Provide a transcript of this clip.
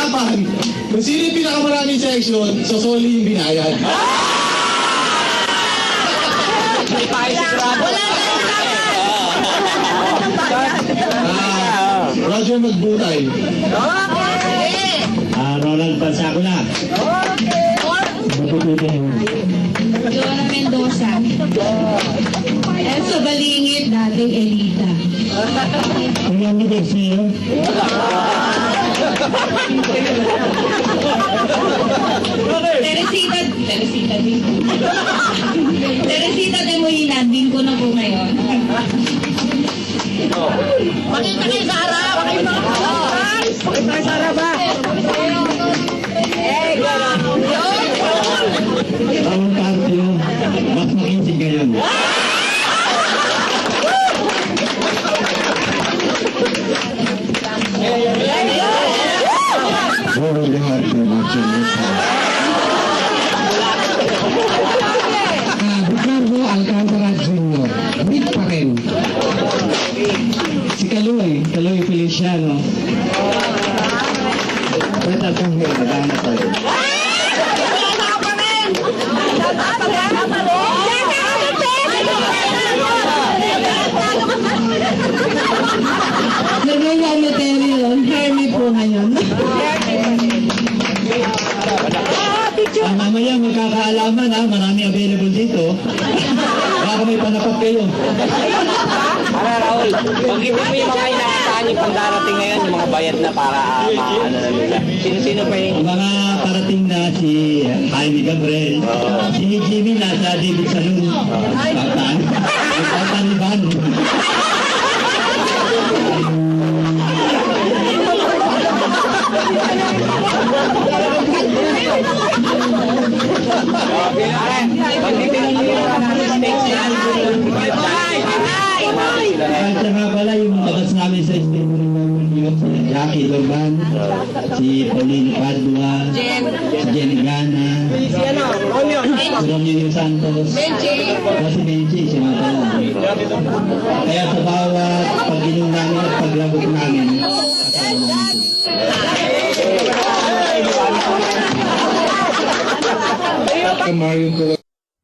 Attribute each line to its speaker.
Speaker 1: usapan. Kung sino yung pinakamaraming section, sosoli yung binayad.
Speaker 2: May pakisigurado.
Speaker 3: Wala na
Speaker 1: Roger Magbutay.
Speaker 4: Ronald Pansakula.
Speaker 3: Joanna Mendoza. Elsa Balingit, dating Elita.
Speaker 4: Fernando Garcia.
Speaker 3: Teresita de Molina, din ko na po ngayon.
Speaker 2: Makita kay Sara! Makita kay Sara ba?
Speaker 4: Tawang partyo. Mas makinsig ngayon. Buong lahat ng mga Ricardo Alcantara Jr. Big pa rin. Si Kaloy Feliciano. Pwede akong nagana tayo.
Speaker 3: Nagaya material, Hermie po ngayon.
Speaker 4: Mamaya magkakaalaman ha, marami available dito. Baka may panapat kayo.
Speaker 2: Raul, pag-ibig mo yung mga inaasahan yung pang-darating ngayon, yung mga bayad na para ano na nila. Sino-sino pa yung...
Speaker 4: Mga parating na si Jaime Gabriel, si Jimmy nasa David Salon. Tataniban. At saka pala yung tagas namin sa state yung si Jackie Lorban, si Paulino Padua, si Jenny Gana, si Romeo Santos, si Benji, si Matala. Kaya sa bawat pag-inom namin at paglabot namin, kasama namin po.
Speaker 1: Mario